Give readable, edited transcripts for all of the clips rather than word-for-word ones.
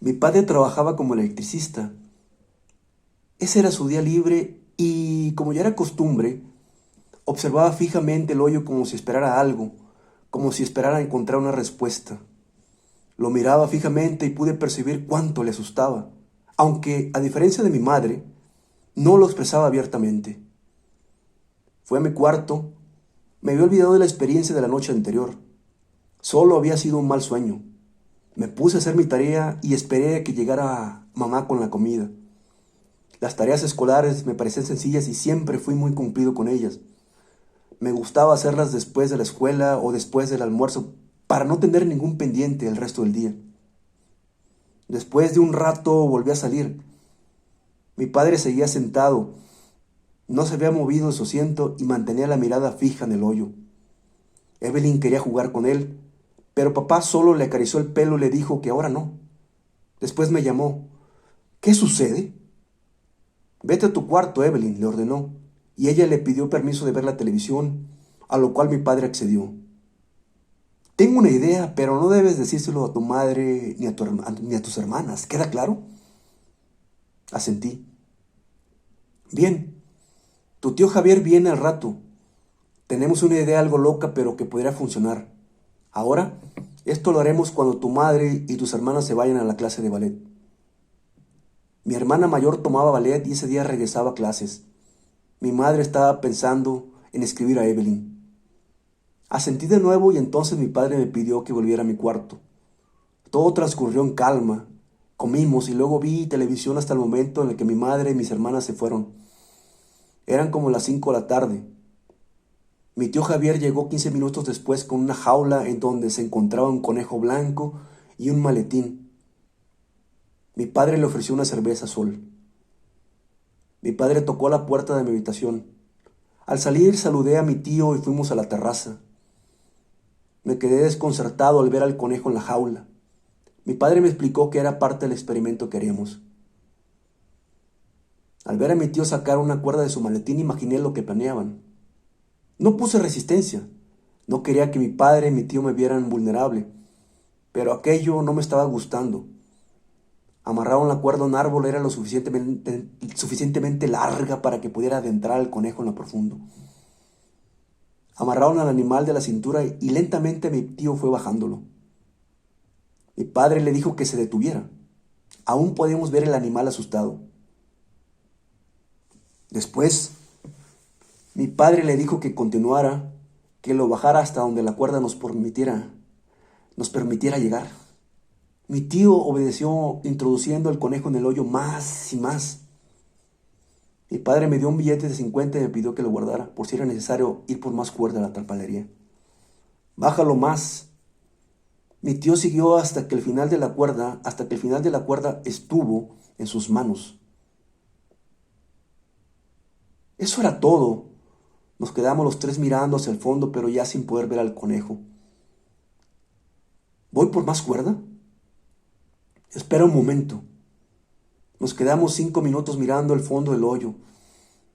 Mi padre trabajaba como electricista. Ese era su día libre y, como ya era costumbre, observaba fijamente el hoyo como si esperara algo, como si esperara encontrar una respuesta. Lo miraba fijamente y pude percibir cuánto le asustaba, aunque, a diferencia de mi madre, no lo expresaba abiertamente. Fue a mi cuarto. Me había olvidado de la experiencia de la noche anterior. Solo había sido un mal sueño. Me puse a hacer mi tarea y esperé a que llegara mamá con la comida. Las tareas escolares me parecían sencillas y siempre fui muy cumplido con ellas. Me gustaba hacerlas después de la escuela o después del almuerzo para no tener ningún pendiente el resto del día. Después de un rato volví a salir. Mi padre seguía sentado, no se había movido de su asiento y mantenía la mirada fija en el hoyo. Evelyn quería jugar con él, pero papá solo le acarició el pelo y le dijo que ahora no. Después me llamó. ¿Qué sucede? Vete a tu cuarto, Evelyn, le ordenó, y ella le pidió permiso de ver la televisión, a lo cual mi padre accedió. Tengo una idea, pero no debes decírselo a tu madre ni a, ni a tus hermanas, ¿queda claro? Asentí. Bien, tu tío Javier viene al rato. Tenemos una idea algo loca, pero que podría funcionar. Ahora, esto lo haremos cuando tu madre y tus hermanas se vayan a la clase de ballet. Mi hermana mayor tomaba ballet y ese día regresaba a clases. Mi madre estaba pensando en escribir a Evelyn. Asentí de nuevo y entonces mi padre me pidió que volviera a mi cuarto. Todo transcurrió en calma. Comimos y luego vi televisión hasta el momento en el que mi madre y mis hermanas se fueron. Eran como las 5 de la tarde. Mi tío Javier llegó 15 minutos después con una jaula en donde se encontraba un conejo blanco y un maletín. Mi padre le ofreció una cerveza a Sol. Mi padre tocó la puerta de mi habitación. Al salir saludé a mi tío y fuimos a la terraza. Me quedé desconcertado al ver al conejo en la jaula. Mi padre me explicó que era parte del experimento que haríamos. Al ver a mi tío sacar una cuerda de su maletín imaginé lo que planeaban. No puse resistencia. No quería que mi padre y mi tío me vieran vulnerable, pero aquello no me estaba gustando. Amarraron la cuerda a un árbol, era lo suficientemente larga para que pudiera adentrar al conejo en lo profundo. Amarraron al animal de la cintura y lentamente mi tío fue bajándolo. Mi padre le dijo que se detuviera. Aún podíamos ver el animal asustado. Después, mi padre le dijo que continuara, que lo bajara hasta donde la cuerda nos permitiera llegar. Mi tío obedeció, introduciendo el conejo en el hoyo más y más. Mi padre me dio un billete de 50 y me pidió que lo guardara, por si era necesario ir por más cuerda a la tarpalería. Bájalo más. Mi tío siguió hasta que el final de la cuerda estuvo en sus manos. Eso era todo. Nos quedamos los tres mirando hacia el fondo, pero ya sin poder ver al conejo. ¿Voy por más cuerda? Espera un momento. Nos quedamos 5 minutos mirando el fondo del hoyo,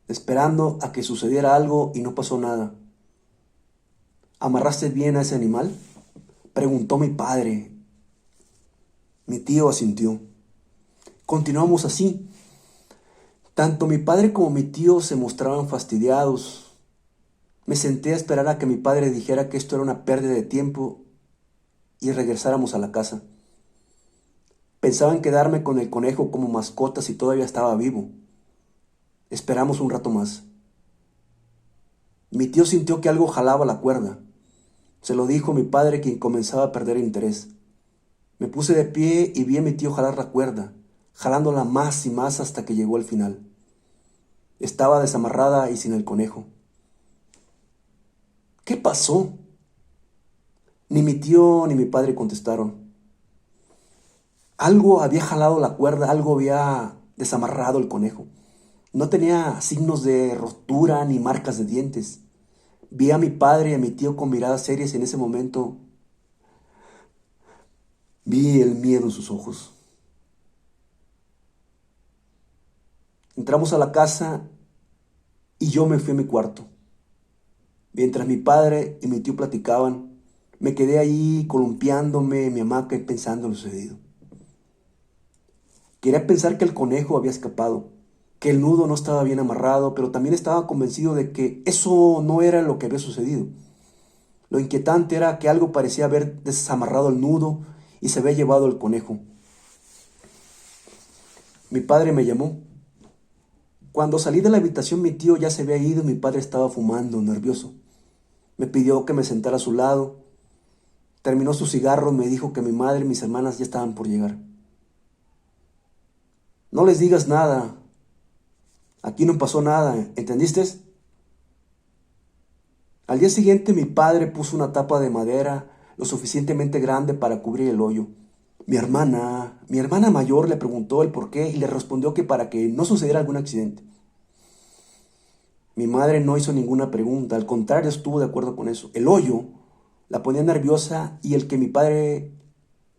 esperando a que sucediera algo y no pasó nada. ¿Amarraste bien a ese animal?, preguntó mi padre. Mi tío asintió. Continuamos así. Tanto mi padre como mi tío se mostraban fastidiados. Me senté a esperar a que mi padre dijera que esto era una pérdida de tiempo y regresáramos a la casa. Pensaba en quedarme con el conejo como mascota si todavía estaba vivo. Esperamos un rato más. Mi tío sintió que algo jalaba la cuerda. Se lo dijo mi padre, quien comenzaba a perder interés. Me puse de pie y vi a mi tío jalar la cuerda, jalándola más y más hasta que llegó al final. Estaba desamarrada y sin el conejo. ¿Qué pasó? Ni mi tío ni mi padre contestaron. Algo había jalado la cuerda, algo había desamarrado el conejo. No tenía signos de rotura ni marcas de dientes. Vi a mi padre y a mi tío con miradas serias y en ese momento vi el miedo en sus ojos. Entramos a la casa y yo me fui a mi cuarto. Mientras mi padre y mi tío platicaban, me quedé ahí columpiándome en mi hamaca y pensando en lo sucedido. Quería pensar que el conejo había escapado, que el nudo no estaba bien amarrado, pero también estaba convencido de que eso no era lo que había sucedido. Lo inquietante era que algo parecía haber desamarrado el nudo y se había llevado el conejo. Mi padre me llamó. Cuando salí de la habitación mi tío ya se había ido y mi padre estaba fumando, nervioso. Me pidió que me sentara a su lado. Terminó su cigarro y me dijo que mi madre y mis hermanas ya estaban por llegar. No les digas nada. Aquí no pasó nada, ¿entendiste? Al día siguiente mi padre puso una tapa de madera lo suficientemente grande para cubrir el hoyo. Mi hermana mayor le preguntó el por qué y le respondió que para que no sucediera algún accidente. Mi madre no hizo ninguna pregunta, al contrario estuvo de acuerdo con eso. El hoyo la ponía nerviosa y el que mi padre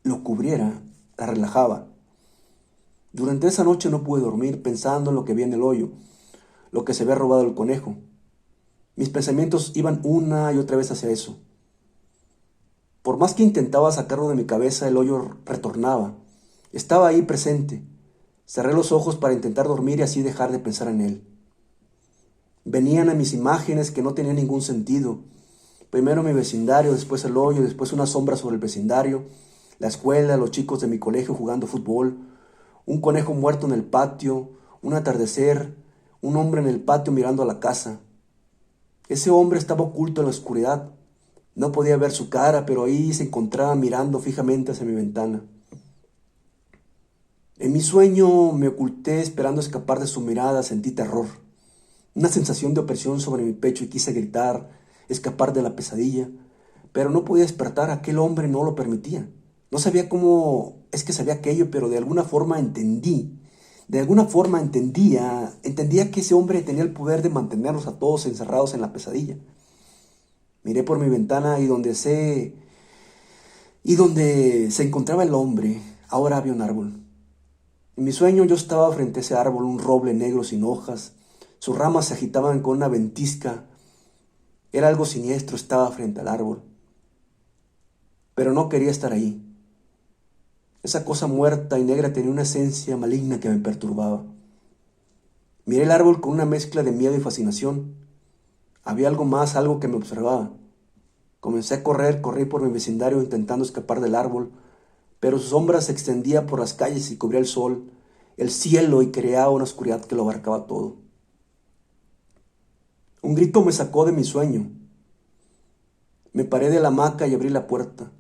lo cubriera la relajaba. Durante esa noche no pude dormir pensando en lo que había en el hoyo, lo que se había robado el conejo. Mis pensamientos iban una y otra vez hacia eso. Por más que intentaba sacarlo de mi cabeza, el hoyo retornaba. Estaba ahí presente. Cerré los ojos para intentar dormir y así dejar de pensar en él. Venían a mis imágenes que no tenían ningún sentido. Primero mi vecindario, después el hoyo, después una sombra sobre el vecindario, la escuela, los chicos de mi colegio jugando fútbol, un conejo muerto en el patio, un atardecer, un hombre en el patio mirando a la casa. Ese hombre estaba oculto en la oscuridad. No podía ver su cara, pero ahí se encontraba mirando fijamente hacia mi ventana. En mi sueño me oculté esperando escapar de su mirada, sentí terror, una sensación de opresión sobre mi pecho y quise gritar, escapar de la pesadilla, pero no podía despertar, aquel hombre no lo permitía. No sabía cómo es que sabía aquello, pero de alguna forma entendía que ese hombre tenía el poder de mantenernos a todos encerrados en la pesadilla. Miré por mi ventana y donde se encontraba el hombre, ahora había un árbol. En mi sueño yo estaba frente a ese árbol, un roble negro sin hojas. Sus ramas se agitaban con una ventisca. Era algo siniestro, estaba frente al árbol. Pero no quería estar ahí. Esa cosa muerta y negra tenía una esencia maligna que me perturbaba. Miré el árbol con una mezcla de miedo y fascinación. Había algo más, algo que me observaba. Comencé a corrí por mi vecindario intentando escapar del árbol, pero su sombra se extendía por las calles y cubría el sol, el cielo y creaba una oscuridad que lo abarcaba todo. Un grito me sacó de mi sueño. Me paré de la hamaca y abrí la puerta.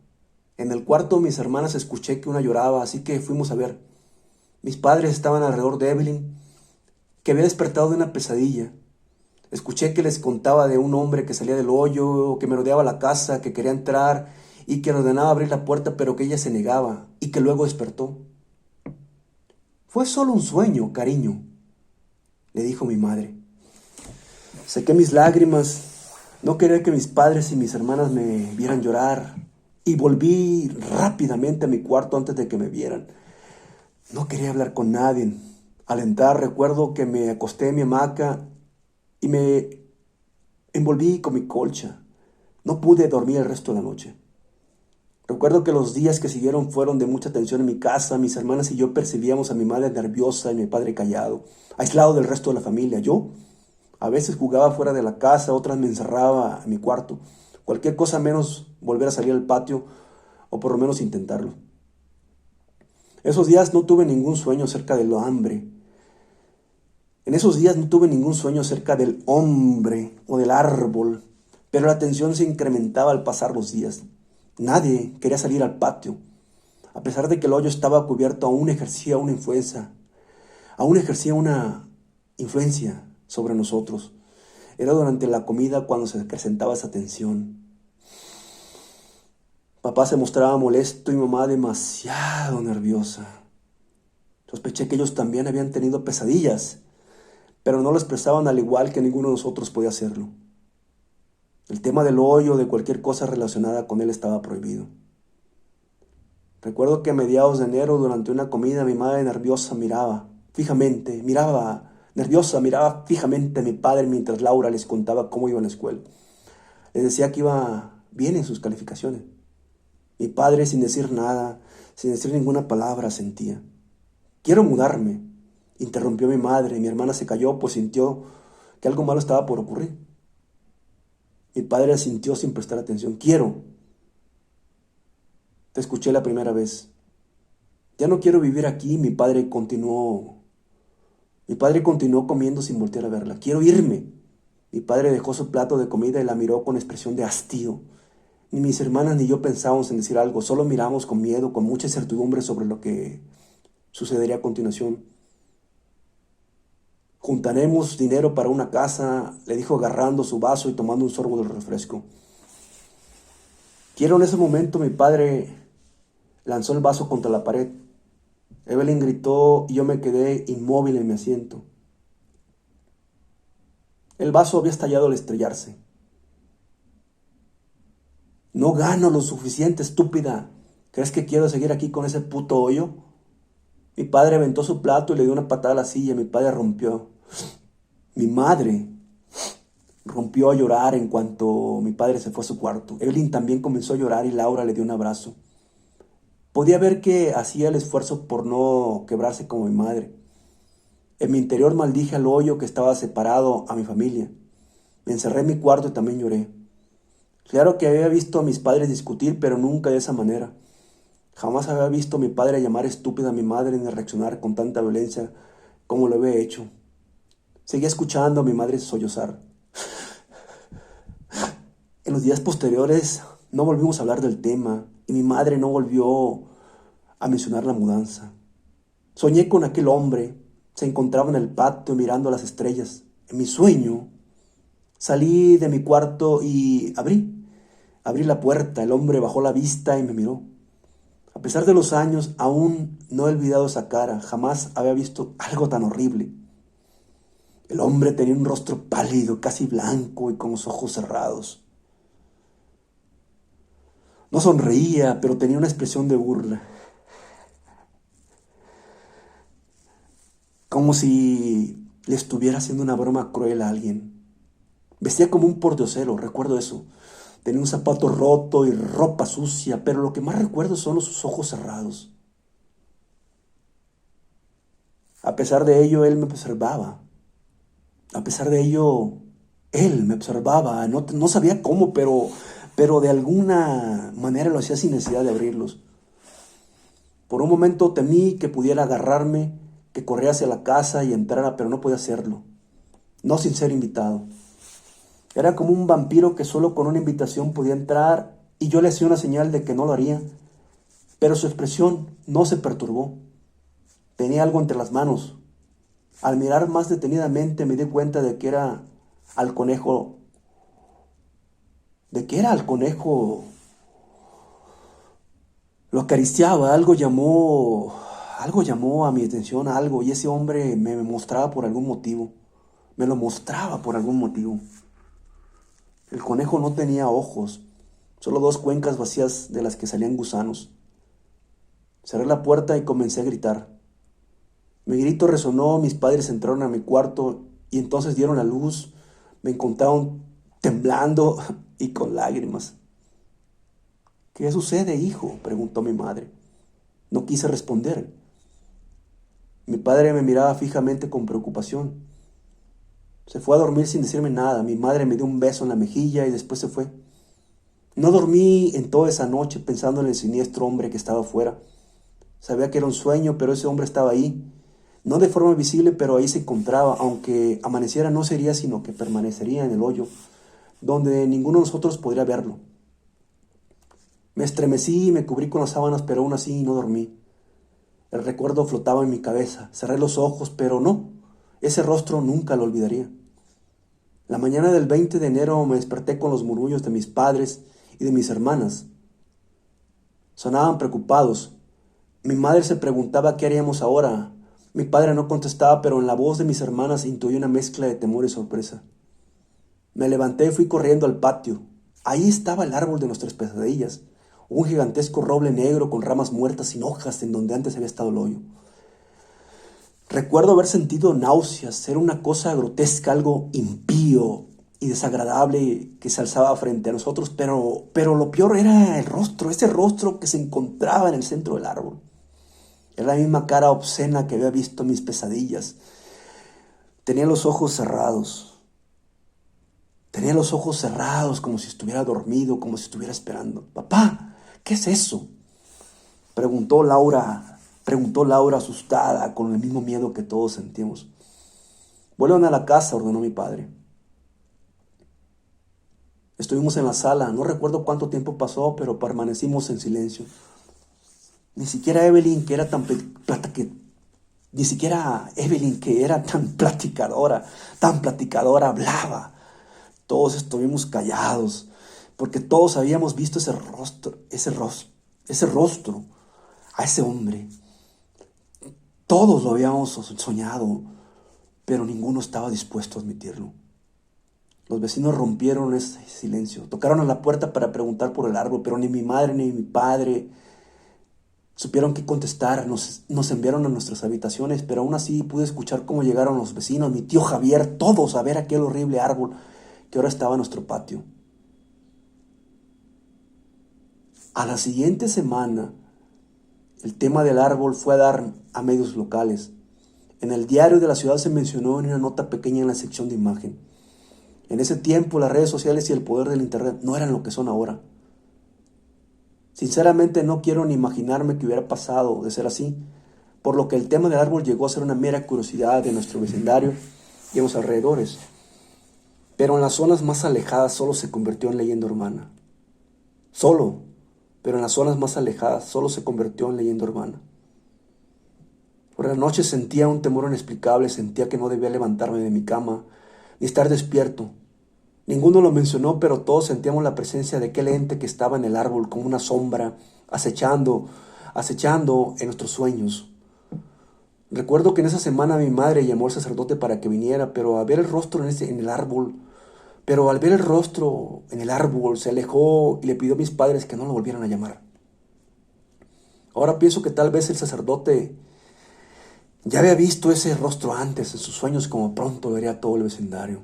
En el cuarto de mis hermanas escuché que una lloraba, así que fuimos a ver. Mis padres estaban alrededor de Evelyn, que había despertado de una pesadilla. Escuché que les contaba de un hombre que salía del hoyo, que merodeaba la casa, que quería entrar y que ordenaba abrir la puerta, pero que ella se negaba y que luego despertó. Fue solo un sueño, cariño, le dijo mi madre. Sequé mis lágrimas, no quería que mis padres y mis hermanas me vieran llorar, y volví rápidamente a mi cuarto antes de que me vieran. No quería hablar con nadie. Al entrar recuerdo que me acosté en mi hamaca y me envolví con mi colcha. No pude dormir el resto de la noche. Recuerdo que los días que siguieron fueron de mucha tensión en mi casa. Mis hermanas y yo percibíamos a mi madre nerviosa y mi padre callado, aislado del resto de la familia. Yo a veces jugaba fuera de la casa, otras me encerraba en mi cuarto. Cualquier cosa menos volver a salir al patio o por lo menos intentarlo. Esos días no tuve ningún sueño acerca del hambre. En esos días no tuve ningún sueño acerca del hombre o del árbol, pero la tensión se incrementaba al pasar los días. Nadie quería salir al patio. A pesar de que el hoyo estaba cubierto, aún ejercía una influencia sobre nosotros. Era durante la comida cuando se acrecentaba esa tensión. Papá se mostraba molesto y mamá demasiado nerviosa. Sospeché que ellos también habían tenido pesadillas, pero no lo expresaban al igual que ninguno de nosotros podía hacerlo. El tema del hoyo o de cualquier cosa relacionada con él estaba prohibido. Recuerdo que a mediados de enero, durante una comida, mi madre miraba fijamente a mi padre mientras Laura les contaba cómo iba en la escuela. Les decía que iba bien en sus calificaciones. Mi padre, sin decir nada, sin decir ninguna palabra, sentía. Quiero mudarme, interrumpió mi madre. Mi hermana se calló, pues sintió que algo malo estaba por ocurrir. Mi padre asintió sin prestar atención. Quiero. Te escuché la primera vez. Ya no quiero vivir aquí, mi padre continuó. Mi padre continuó comiendo sin voltear a verla. Quiero irme. Mi padre dejó su plato de comida y la miró con expresión de hastío. Ni mis hermanas ni yo pensábamos en decir algo, solo miramos con miedo, con mucha incertidumbre sobre lo que sucedería a continuación. Juntaremos dinero para una casa, le dijo agarrando su vaso y tomando un sorbo del refresco. Quiero en ese momento mi padre lanzó el vaso contra la pared. Evelyn gritó y yo me quedé inmóvil en mi asiento. El vaso había estallado al estrellarse. No gano lo suficiente, estúpida. ¿Crees que quiero seguir aquí con ese puto hoyo? Mi padre aventó su plato y le dio una patada a la silla. Mi padre rompió. Mi madre rompió a llorar en cuanto mi padre se fue a su cuarto. Evelyn también comenzó a llorar y Laura le dio un abrazo. Podía ver que hacía el esfuerzo por no quebrarse como mi madre. En mi interior maldije al hoyo que estaba separado a mi familia. Me encerré en mi cuarto y también lloré. Claro que había visto a mis padres discutir, pero nunca de esa manera. Jamás había visto a mi padre llamar estúpida a mi madre ni reaccionar con tanta violencia como lo había hecho. Seguía escuchando a mi madre sollozar. En los días posteriores no volvimos a hablar del tema y mi madre no volvió a mencionar la mudanza. Soñé con aquel hombre. Se encontraba en el patio mirando las estrellas. En mi sueño salí de mi cuarto y abrí la puerta. El hombre bajó la vista y me miró. A pesar de los años, aún no he olvidado esa cara. Jamás había visto algo tan horrible. El hombre tenía un rostro pálido, casi blanco y con los ojos cerrados. No sonreía, pero tenía una expresión de burla. Como si le estuviera haciendo una broma cruel a alguien. Vestía como un pordiosero, recuerdo eso. Tenía un zapato roto y ropa sucia, pero lo que más recuerdo son sus ojos cerrados. A pesar de ello, él me observaba. A pesar de ello, él me observaba. No sabía cómo, pero de alguna manera lo hacía sin necesidad de abrirlos. Por un momento temí que pudiera agarrarme, que corriera hacia la casa y entrara, pero no podía hacerlo. No sin ser invitado. Era como un vampiro que solo con una invitación podía entrar y yo le hacía una señal de que no lo haría. Pero su expresión no se perturbó. Tenía algo entre las manos. Al mirar más detenidamente me di cuenta de que era al conejo. Lo acariciaba, algo llamó a mi atención, algo, y ese hombre me mostraba por algún motivo. Me lo mostraba por algún motivo. El conejo no tenía ojos, solo dos cuencas vacías de las que salían gusanos. Cerré la puerta y comencé a gritar. Mi grito resonó, mis padres entraron a mi cuarto y entonces dieron la luz. Me encontraron temblando y con lágrimas. ¿Qué sucede, hijo?, preguntó mi madre. No quise responder. Mi padre me miraba fijamente con preocupación. Se fue a dormir sin decirme nada. Mi madre me dio un beso en la mejilla y después se fue. No dormí en toda esa noche pensando en el siniestro hombre que estaba afuera. Sabía que era un sueño, pero ese hombre estaba ahí. No de forma visible, pero ahí se encontraba. Aunque amaneciera no sería, sino que permanecería en el hoyo, donde ninguno de nosotros podría verlo. Me estremecí y me cubrí con las sábanas, pero aún así no dormí. El recuerdo flotaba en mi cabeza. Cerré los ojos, pero no. Ese rostro nunca lo olvidaría. La mañana del 20 de enero me desperté con los murmullos de mis padres y de mis hermanas. Sonaban preocupados. Mi madre se preguntaba qué haríamos ahora. Mi padre no contestaba, pero en la voz de mis hermanas intuí una mezcla de temor y sorpresa. Me levanté y fui corriendo al patio. Ahí estaba el árbol de nuestras pesadillas. Un gigantesco roble negro con ramas muertas sin hojas en donde antes había estado el hoyo. Recuerdo haber sentido náuseas. Era una cosa grotesca, algo impío y desagradable que se alzaba frente a nosotros, pero lo peor era el rostro, ese rostro que se encontraba en el centro del árbol. Era la misma cara obscena que había visto en mis pesadillas. Tenía los ojos cerrados. Tenía los ojos cerrados como si estuviera dormido, como si estuviera esperando. Papá, ¿qué es eso? Preguntó Laura asustada, con el mismo miedo que todos sentimos. Vuelvan a la casa, ordenó mi padre. Estuvimos en la sala, no recuerdo cuánto tiempo pasó, pero permanecimos en silencio. Ni siquiera Evelyn, que era tan platicadora, hablaba. Todos estuvimos callados, porque todos habíamos visto ese rostro, a ese hombre. Todos lo habíamos soñado, pero ninguno estaba dispuesto a admitirlo. Los vecinos rompieron ese silencio. Tocaron a la puerta para preguntar por el árbol, pero ni mi madre ni mi padre supieron qué contestar. Nos enviaron a nuestras habitaciones, pero aún así pude escuchar cómo llegaron los vecinos, mi tío Javier, todos a ver aquel horrible árbol que ahora estaba en nuestro patio. A la siguiente semana, el tema del árbol fue a dar a medios locales. En el diario de la ciudad se mencionó en una nota pequeña en la sección de imagen. En ese tiempo las redes sociales y el poder del internet no eran lo que son ahora. Sinceramente no quiero ni imaginarme qué hubiera pasado de ser así, por lo que el tema del árbol llegó a ser una mera curiosidad de nuestro vecindario y en los alrededores. Pero en las zonas más alejadas solo se convirtió en leyenda urbana. Pero en las zonas más alejadas solo se convirtió en leyenda urbana. Por la noche sentía un temor inexplicable, sentía que no debía levantarme de mi cama, ni estar despierto. Ninguno lo mencionó, pero todos sentíamos la presencia de aquel ente que estaba en el árbol como una sombra, acechando en nuestros sueños. Recuerdo que en esa semana mi madre llamó al sacerdote para que viniera, pero al ver el rostro en el árbol se alejó y le pidió a mis padres que no lo volvieran a llamar. Ahora pienso que tal vez el sacerdote ya había visto ese rostro antes en sus sueños, como pronto vería todo el vecindario.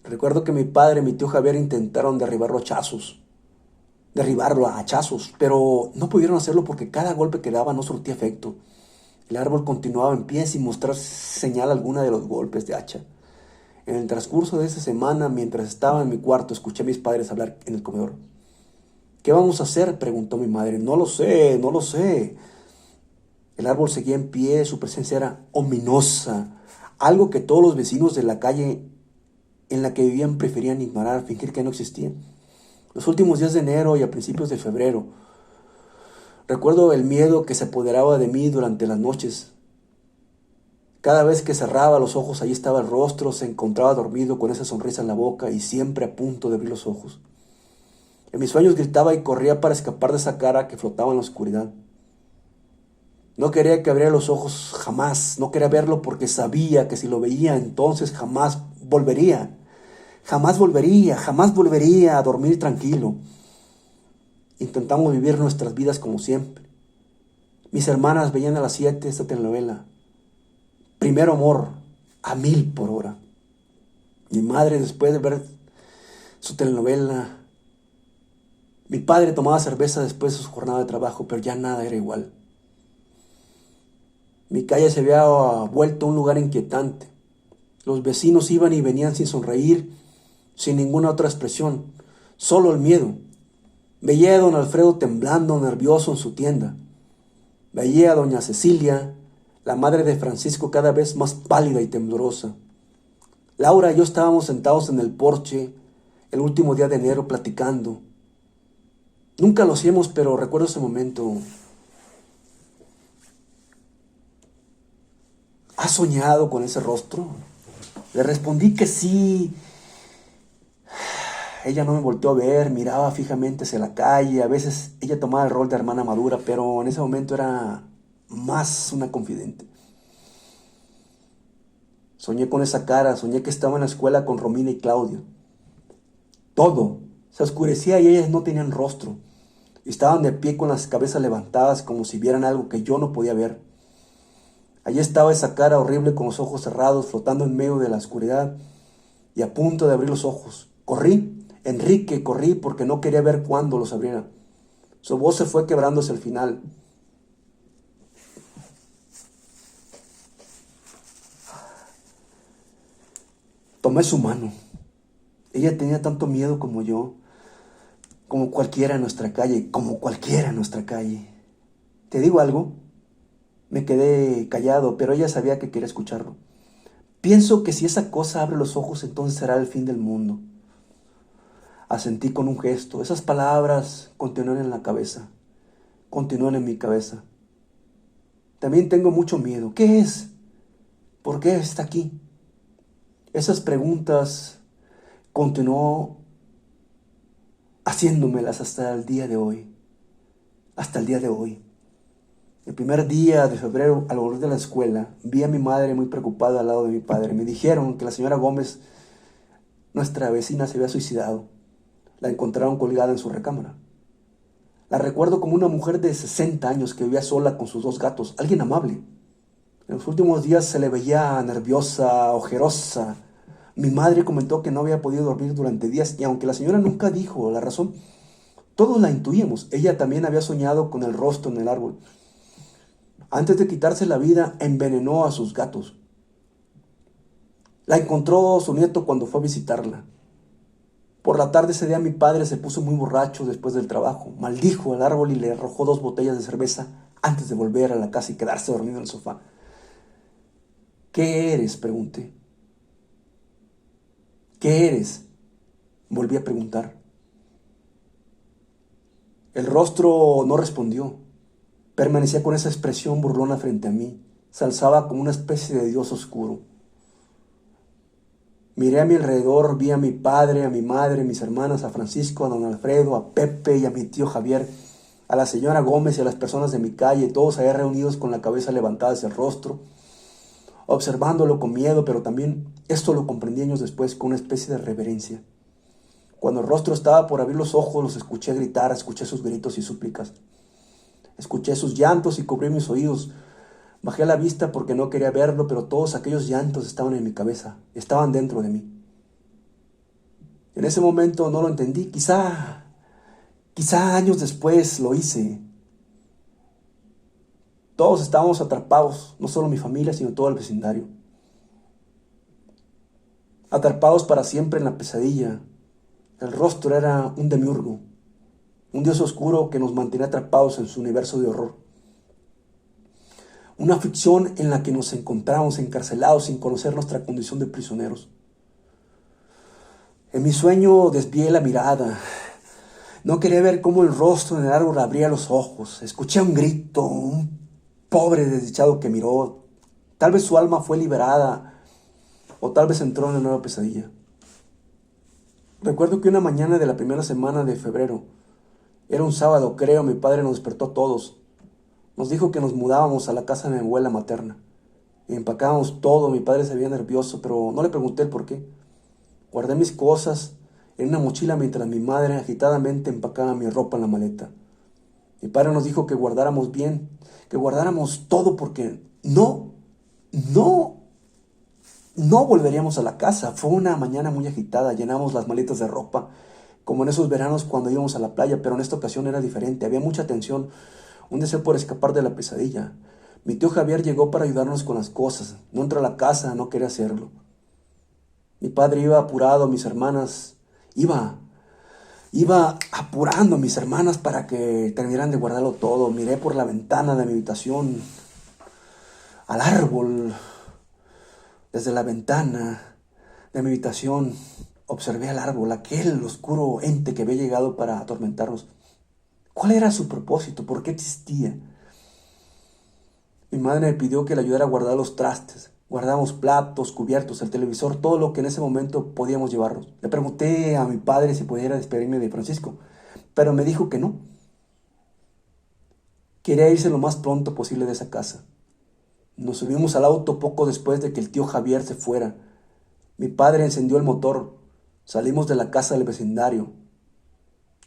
Recuerdo que mi padre y mi tío Javier intentaron derribarlo a hachazos, pero no pudieron hacerlo porque cada golpe que daba no surtía efecto. El árbol continuaba en pie sin mostrar señal alguna de los golpes de hacha. En el transcurso de esa semana, mientras estaba en mi cuarto, escuché a mis padres hablar en el comedor. ¿Qué vamos a hacer?, preguntó mi madre. No lo sé. El árbol seguía en pie, su presencia era ominosa, algo que todos los vecinos de la calle en la que vivían preferían ignorar, fingir que no existía. Los últimos días de enero y a principios de febrero, recuerdo el miedo que se apoderaba de mí durante las noches. Cada vez que cerraba los ojos, allí estaba el rostro, se encontraba dormido con esa sonrisa en la boca y siempre a punto de abrir los ojos. En mis sueños gritaba y corría para escapar de esa cara que flotaba en la oscuridad. No quería que abriera los ojos jamás, no quería verlo porque sabía que si lo veía entonces jamás volvería a dormir tranquilo. Intentamos vivir nuestras vidas como siempre. Mis hermanas veían a las 7 esta telenovela. Primero amor, a 1000 por hora. Mi madre, después de ver su telenovela, mi padre tomaba cerveza después de su jornada de trabajo, pero ya nada era igual. Mi calle se había vuelto un lugar inquietante. Los vecinos iban y venían sin sonreír, sin ninguna otra expresión, solo el miedo. Veía a don Alfredo temblando, nervioso en su tienda. Veía a doña Cecilia, la madre de Francisco, cada vez más pálida y temblorosa. Laura y yo estábamos sentados en el porche el último día de enero platicando. Nunca lo hacíamos, pero recuerdo ese momento. ¿Has soñado con ese rostro? Le respondí que sí. Ella no me volteó a ver, miraba fijamente hacia la calle. A veces ella tomaba el rol de hermana madura, pero en ese momento era más una confidente. Soñé con esa cara, soñé que estaba en la escuela con Romina y Claudia. Todo se oscurecía y ellas no tenían rostro. Estaban de pie con las cabezas levantadas como si vieran algo que yo no podía ver. Allí estaba esa cara horrible con los ojos cerrados, flotando en medio de la oscuridad y a punto de abrir los ojos. Corrí porque no quería ver cuándo los abriera. Su voz se fue quebrándose al final. Tomé su mano. Ella tenía tanto miedo como yo, como cualquiera en nuestra calle, como cualquiera en nuestra calle. ¿Te digo algo? Me quedé callado, pero ella sabía que quería escucharlo. Pienso que si esa cosa abre los ojos, entonces será el fin del mundo. Asentí con un gesto. Esas palabras continúan en la cabeza, continúan en mi cabeza. También tengo mucho miedo. ¿Qué es? ¿Por qué está aquí? Esas preguntas continuó haciéndomelas hasta el día de hoy. Hasta el día de hoy. El primer día de febrero, al volver de la escuela, vi a mi madre muy preocupada al lado de mi padre. Me dijeron que la señora Gómez, nuestra vecina, se había suicidado. La encontraron colgada en su recámara. La recuerdo como una mujer de 60 años que vivía sola con sus 2 gatos, alguien amable. En los últimos días se le veía nerviosa, ojerosa. Mi madre comentó que no había podido dormir durante días y aunque la señora nunca dijo la razón, todos la intuíamos. Ella también había soñado con el rostro en el árbol. Antes de quitarse la vida, envenenó a sus gatos. La encontró su nieto cuando fue a visitarla. Por la tarde ese día mi padre se puso muy borracho después del trabajo. Maldijo al árbol y le arrojó 2 botellas de cerveza antes de volver a la casa y quedarse dormido en el sofá. ¿Qué eres?, pregunté. ¿Qué eres?, volví a preguntar. El rostro no respondió. Permanecía con esa expresión burlona frente a mí. Se alzaba como una especie de dios oscuro. Miré a mi alrededor, vi a mi padre, a mi madre, a mis hermanas, a Francisco, a don Alfredo, a Pepe y a mi tío Javier, a la señora Gómez y a las personas de mi calle, todos allá reunidos con la cabeza levantada hacia el rostro, observándolo con miedo, pero también esto lo comprendí años después con una especie de reverencia. Cuando el rostro estaba por abrir los ojos, los escuché gritar, escuché sus gritos y súplicas. Escuché sus llantos y cubrí mis oídos. Bajé la vista porque no quería verlo, pero todos aquellos llantos estaban en mi cabeza, estaban dentro de mí. En ese momento no lo entendí, quizá años después lo hice. Todos estábamos atrapados, no solo mi familia, sino todo el vecindario. Atrapados para siempre en la pesadilla. El rostro era un demiurgo, un dios oscuro que nos mantenía atrapados en su universo de horror. Una ficción en la que nos encontramos encarcelados sin conocer nuestra condición de prisioneros. En mi sueño desvié la mirada. No quería ver cómo el rostro en el árbol abría los ojos. Escuché un grito, un pobre desdichado que miró. Tal vez su alma fue liberada o tal vez entró en una nueva pesadilla. Recuerdo que una mañana de la primera semana de febrero, era un sábado creo, mi padre nos despertó a todos. Nos dijo que nos mudábamos a la casa de mi abuela materna. Y empacábamos todo, mi padre se veía nervioso, pero no le pregunté el por qué. Guardé mis cosas en una mochila mientras mi madre agitadamente empacaba mi ropa en la maleta. Mi padre nos dijo que guardáramos bien, que guardáramos todo porque no volveríamos a la casa. Fue una mañana muy agitada, llenamos las maletas de ropa, como en esos veranos cuando íbamos a la playa, pero en esta ocasión era diferente, había mucha tensión, un deseo por escapar de la pesadilla. Mi tío Javier llegó para ayudarnos con las cosas, no entró a la casa, no quería hacerlo. Mi padre iba apurado, mis hermanas, iba apurando a mis hermanas para que terminaran de guardarlo todo. Miré por la ventana de mi habitación al árbol. Desde la ventana de mi habitación observé al árbol, aquel oscuro ente que había llegado para atormentarnos. ¿Cuál era su propósito? ¿Por qué existía? Mi madre me pidió que le ayudara a guardar los trastes. Guardábamos platos, cubiertos, el televisor, todo lo que en ese momento podíamos llevarnos. Le pregunté a mi padre si pudiera despedirme de Francisco, pero me dijo que no. Quería irse lo más pronto posible de esa casa. Nos subimos al auto poco después de que el tío Javier se fuera. Mi padre encendió el motor. Salimos de la casa del vecindario.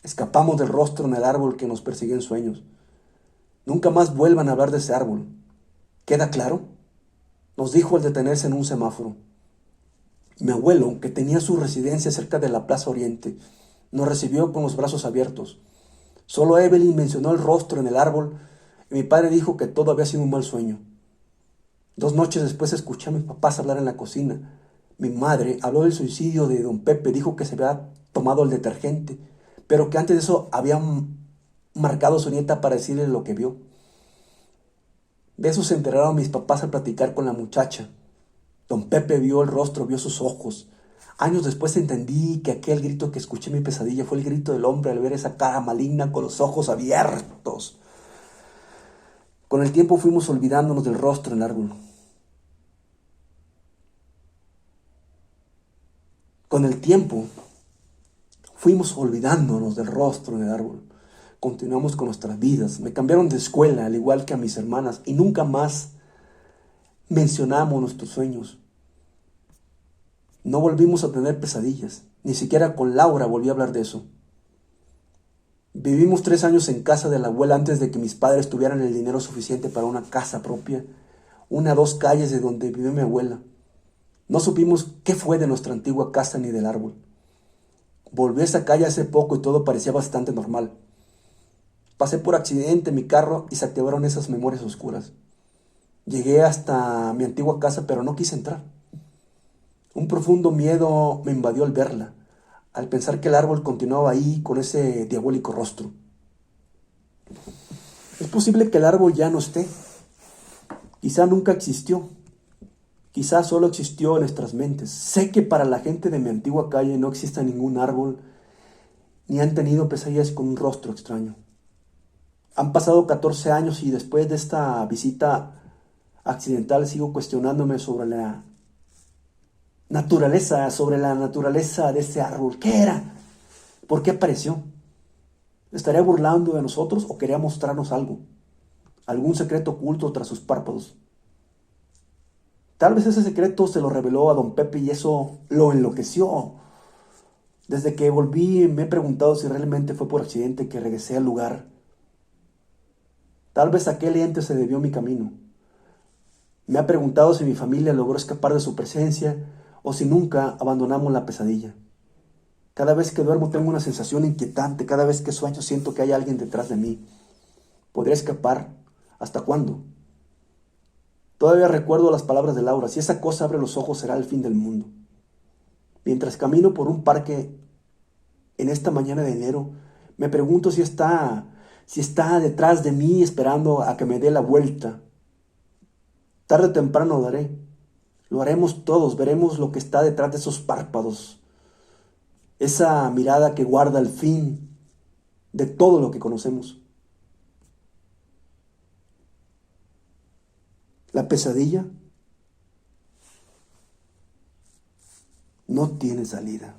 Escapamos del rostro en el árbol que nos perseguía en sueños. Nunca más vuelvan a hablar de ese árbol. ¿Queda claro?, nos dijo al detenerse en un semáforo. Mi abuelo, que tenía su residencia cerca de la Plaza Oriente, nos recibió con los brazos abiertos. Solo Evelyn mencionó el rostro en el árbol y mi padre dijo que todo había sido un mal sueño. 2 noches después escuché a mis papás hablar en la cocina. Mi madre habló del suicidio de don Pepe, dijo que se había tomado el detergente, pero que antes de eso había marcado a su nieta para decirle lo que vio. De eso se enteraron mis papás al platicar con la muchacha. Don Pepe vio el rostro, vio sus ojos. Años después entendí que aquel grito que escuché en mi pesadilla fue el grito del hombre al ver esa cara maligna con los ojos abiertos. Con el tiempo fuimos olvidándonos del rostro en el árbol. Con el tiempo fuimos olvidándonos del rostro en el árbol. Continuamos con nuestras vidas. Me cambiaron de escuela, al igual que a mis hermanas, y nunca más mencionamos nuestros sueños. No volvimos a tener pesadillas. Ni siquiera con Laura volví a hablar de eso. Vivimos 3 años en casa de la abuela antes de que mis padres tuvieran el dinero suficiente para una casa propia, 1 a 2 calles de donde vivió mi abuela. No supimos qué fue de nuestra antigua casa ni del árbol. Volví a esa calle hace poco y todo parecía bastante normal. Pasé por accidente en mi carro y se activaron esas memorias oscuras. Llegué hasta mi antigua casa, pero no quise entrar. Un profundo miedo me invadió al verla, al pensar que el árbol continuaba ahí con ese diabólico rostro. Es posible que el árbol ya no esté. Quizá nunca existió. Quizá solo existió en nuestras mentes. Sé que para la gente de mi antigua calle no existe ningún árbol, ni han tenido pesadillas con un rostro extraño. Han pasado 14 años y después de esta visita accidental sigo cuestionándome sobre la naturaleza de ese árbol. ¿Qué era? ¿Por qué apareció? ¿Estaría burlando de nosotros o quería mostrarnos algo? ¿Algún secreto oculto tras sus párpados? Tal vez ese secreto se lo reveló a don Pepe y eso lo enloqueció. Desde que volví me he preguntado si realmente fue por accidente que regresé al lugar. Tal vez aquel ente se debió a mi camino. Me ha preguntado si mi familia logró escapar de su presencia o si nunca abandonamos la pesadilla. Cada vez que duermo tengo una sensación inquietante, cada vez que sueño siento que hay alguien detrás de mí. ¿Podría escapar? ¿Hasta cuándo? Todavía recuerdo las palabras de Laura: si esa cosa abre los ojos será el fin del mundo. Mientras camino por un parque en esta mañana de enero, me pregunto si está detrás de mí esperando a que me dé la vuelta. Tarde o temprano lo haré. Lo haremos todos, veremos lo que está detrás de esos párpados. Esa mirada que guarda el fin de todo lo que conocemos. La pesadilla no tiene salida.